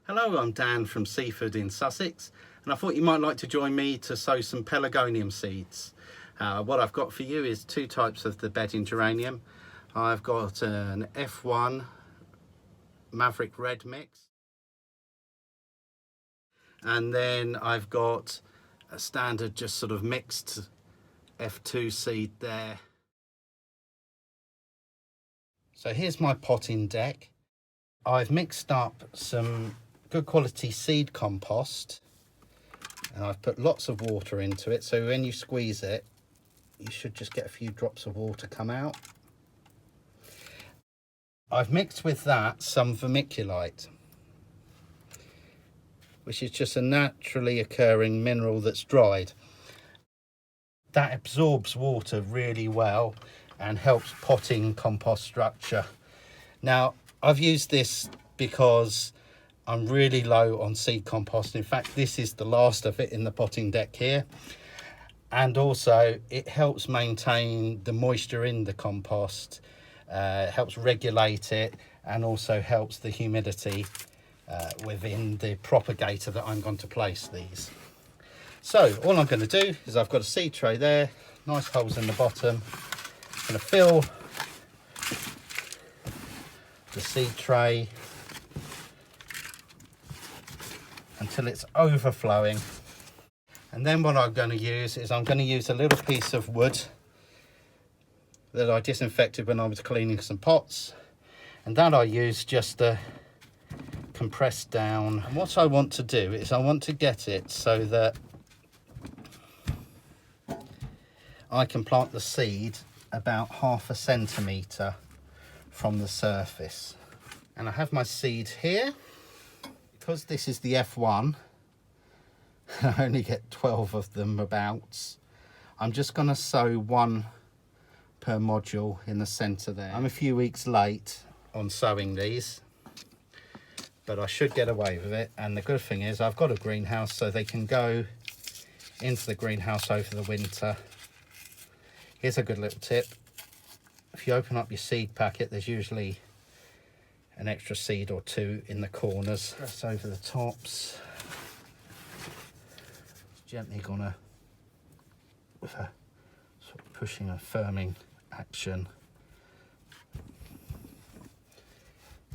Hello, I'm Dan from Seaford in Sussex, and I thought you might like to join me to sow some pelargonium seeds. What I've got for you is two types of the bedding geranium. I've got an F1 Maverick Red mix, and then I've got a standard just sort of mixed F2 seed there. So here's my potting deck. I've mixed up some good quality seed compost and I've put lots of water into it, so when you squeeze it you should just get a few drops of water come out. I've mixed with that some vermiculite, which is just a naturally occurring mineral that's dried. That absorbs water really well and helps potting compost structure. Now I've used this because I'm really low on seed compost. In fact, this is the last of it in the potting deck here. And also it helps maintain the moisture in the compost, helps regulate it, and also helps the humidity within the propagator that I'm going to place these. So all I'm going to do is I've got a seed tray there, nice holes in the bottom. I'm going to fill the seed tray until it's overflowing, and then what I'm going to use is I'm going to use a little piece of wood that I disinfected when I was cleaning some pots, and that I use just to compress down. And what I want to do is I want to get it so that I can plant the seed about 1/2 centimetre from the surface. And I have my seed here. Because this is the F1, I only get 12 of them about. I'm just going to sow one per module in the centre there. I'm a few weeks late on sowing these, but I should get away with it. And the good thing is I've got a greenhouse, so they can go into the greenhouse over the winter. Here's a good little tip. If you open up your seed packet, there's usually an extra seed or two in the corners. Press over the tops. Gently gonna, with a sort of pushing and firming action.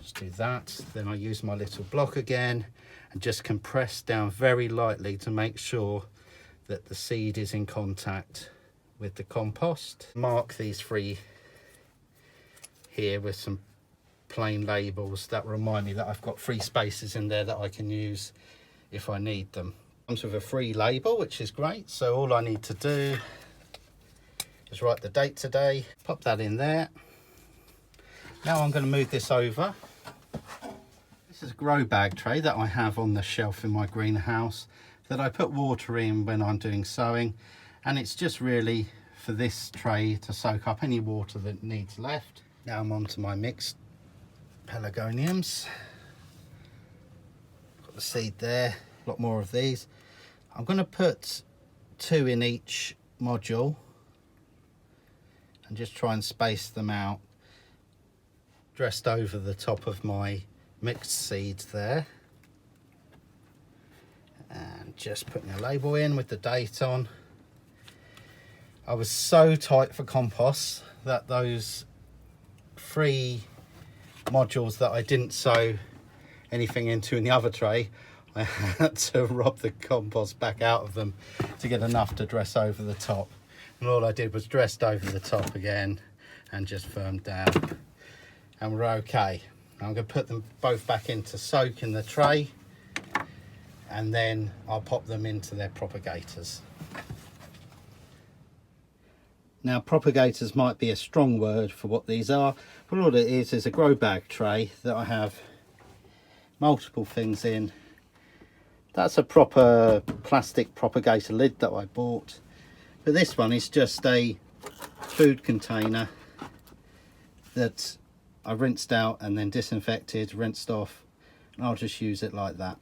Just do that. Then I use my little block again and just compress down very lightly to make sure that the seed is in contact with the compost. Mark these 3 here with some plain labels that remind me that I've got 3 spaces in there that I can use if I need them. Comes with a free label, which is great. So all I need to do is write the date today, pop that in there. Now I'm going to move this over. This is a grow bag tray that I have on the shelf in my greenhouse that I put water in when I'm doing sowing, and it's just really for this tray to soak up any water that needs left. Now I'm on to my mixed pelargoniums. Got the seed there, a lot more of these. I'm going to put 2 in each module and just try and space them out, dressed over the top of my mixed seeds there, and just putting a label in with the date on. I was so tight for compost that those 3 modules that I didn't sow anything into in the other tray, I had to rob the compost back out of them to get enough to dress over the top. And all I did was dressed over the top again and just firmed down, and we're okay. I'm going to put them both back into soak in the tray, and then I'll pop them into their propagators. Now, propagators might be a strong word for what these are, but all it is a grow bag tray that I have multiple things in. That's a proper plastic propagator lid that I bought, but this one is just a food container that I rinsed out and then disinfected, rinsed off, and I'll just use it like that.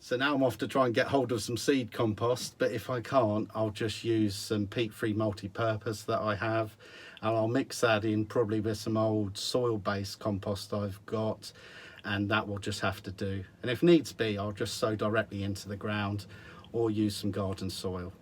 So now I'm off to try and get hold of some seed compost, but if I can't, I'll just use some peat-free multi-purpose that I have, and I'll mix that in probably with some old soil-based compost I've got, and that will just have to do. And if needs be, I'll just sow directly into the ground or use some garden soil.